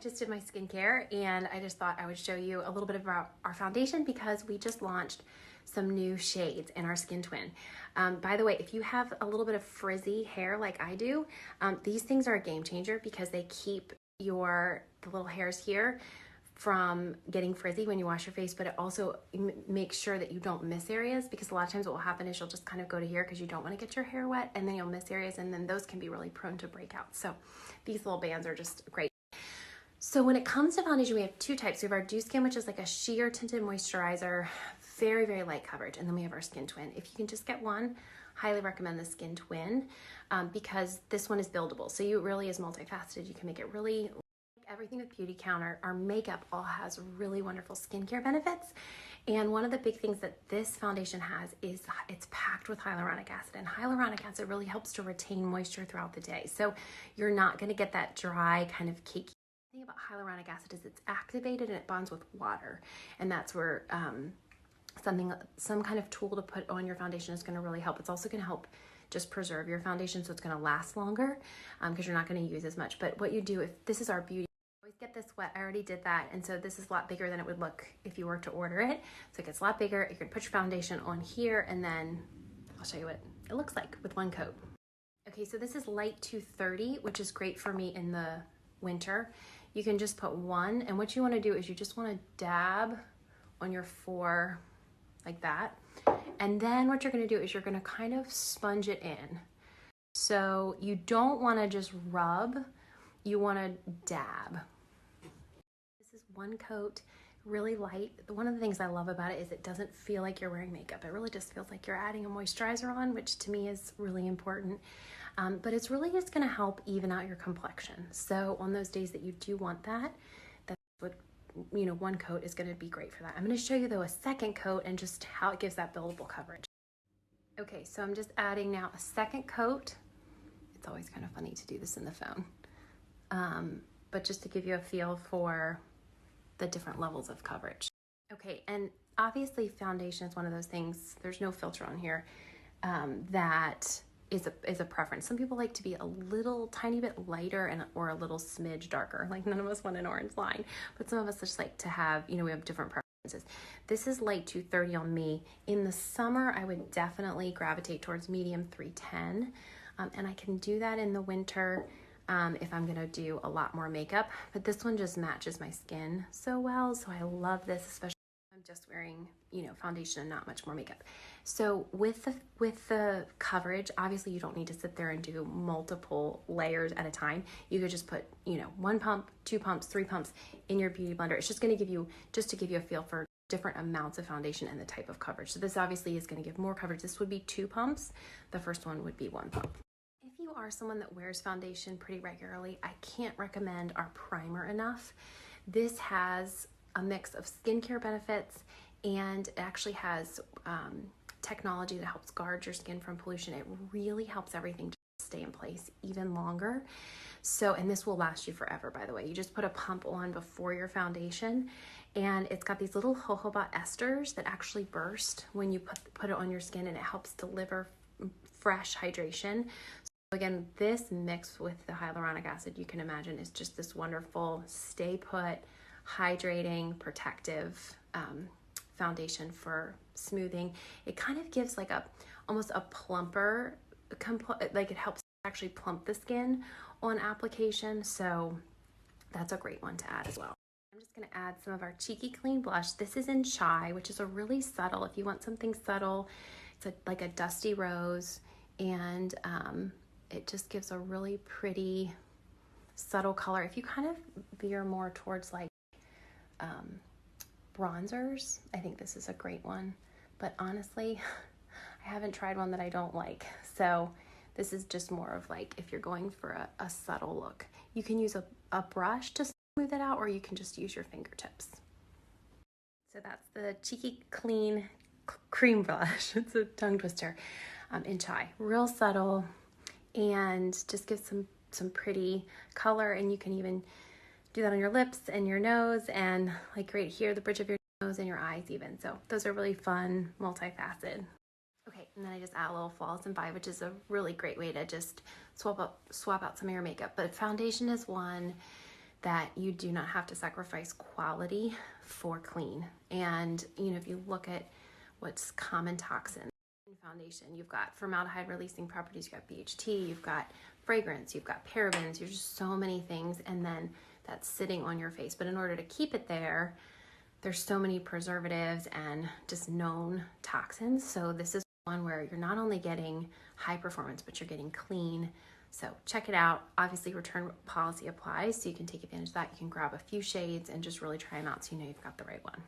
just did my skincare and I just thought I would show you a little bit about our foundation because we just launched some new shades in our Skin Twin. By the way, if you have a little bit of frizzy hair like I do, these things are a game changer because they keep the little hairs here from getting frizzy when you wash your face, but it also makes sure that you don't miss areas, because a lot of times what will happen is you'll just kind of go to here because you don't want to get your hair wet, and then you'll miss areas, and then those can be really prone to breakout. So these little bands are just great. So when it comes to foundation, we have two types. We have our Dew Skin, which is like a sheer tinted moisturizer, very, very light coverage. And then we have our Skin Twin. If you can just get one, highly recommend the Skin Twin because this one is buildable. So it really is multifaceted. You can make it really, everything with Beautycounter, our makeup all has really wonderful skincare benefits. And one of the big things that this foundation has is it's packed with hyaluronic acid, and hyaluronic acid really helps to retain moisture throughout the day. So you're not gonna get that dry kind of cakey. The thing about hyaluronic acid is it's activated and it bonds with water. And that's where some kind of tool to put on your foundation is gonna really help. It's also gonna help just preserve your foundation so it's gonna last longer because you're not gonna use as much. But what you do, if this is our beauty, always get this wet. I already did that. And so this is a lot bigger than it would look if you were to order it. So it gets a lot bigger. You can put your foundation on here and then I'll show you what it looks like with one coat. Okay, so this is Light 230, which is great for me in the winter. You can just put one, and what you wanna do is you just wanna dab on your fore like that. And then what you're gonna do is you're gonna kind of sponge it in. So you don't wanna just rub, you wanna dab. This is one coat, really light. One of the things I love about it is it doesn't feel like you're wearing makeup. It really just feels like you're adding a moisturizer on, which to me is really important. But it's really just gonna help even out your complexion. So on those days that you do want that, that's what, one coat is gonna be great for that. I'm gonna show you though a second coat and just how it gives that buildable coverage. Okay, so I'm just adding now a second coat. It's always kind of funny to do this in the phone. But just to give you a feel for the different levels of coverage. Okay, and obviously foundation is one of those things, there's no filter on here, that is a preference. Some people like to be a little tiny bit lighter or a little smidge darker. Like none of us want an orange line, but some of us just like to have, we have different preferences. This is Light 230 on me. In the summer, I would definitely gravitate towards medium 310. And I can do that in the winter if I'm gonna do a lot more makeup, but this one just matches my skin so well. So I love this, especially if I'm just wearing, foundation and not much more makeup. So with the coverage, obviously you don't need to sit there and do multiple layers at a time. You could just put, 1 pump, 2 pumps, 3 pumps in your beauty blender. It's just gonna give you a feel for different amounts of foundation and the type of coverage. So this obviously is gonna give more coverage. This would be 2 pumps. The first one would be 1 pump. If you are someone that wears foundation pretty regularly, I can't recommend our primer enough. This has a mix of skincare benefits and it actually has technology that helps guard your skin from pollution. It really helps everything to stay in place even longer. So, and this will last you forever, by the way. You just put a pump on before your foundation, and it's got these little jojoba esters that actually burst when you put it on your skin, and it helps deliver fresh hydration. So again, this mixed with the hyaluronic acid, you can imagine, is just this wonderful stay put, hydrating, protective foundation for smoothing. It kind of gives like almost a plumper, like it helps actually plump the skin on application. So that's a great one to add as well. I'm just gonna add some of our Cheeky Clean blush. This is in Chai, which is a really subtle, if you want something subtle, it's like a dusty rose, and it just gives a really pretty subtle color. If you kind of veer more towards like bronzers, I think this is a great one. But honestly, I haven't tried one that I don't like. So this is just more of like, if you're going for a subtle look, you can use a brush to smooth it out, or you can just use your fingertips. So that's the Cheeky Clean cream blush. It's a tongue twister in Chai. Real subtle and just gives some pretty color, and you can even do that on your lips and your nose, and like right here, the bridge of your nose and your eyes even. So those are really fun, multifaceted. Okay, and then I just add a little Flawless and Vibe, which is a really great way to just swap out some of your makeup. But foundation is one, that you do not have to sacrifice quality for clean. And, you know, if you look at what's common toxins in foundation, you've got formaldehyde releasing properties, you've got BHT, you've got fragrance, you've got parabens, there's just so many things, and then that's sitting on your face. But in order to keep it there, there's so many preservatives and just known toxins. So this is one where you're not only getting high performance, but you're getting clean. So check it out. Obviously, return policy applies, so you can take advantage of that. You can grab a few shades and just really try them out so you know you've got the right one.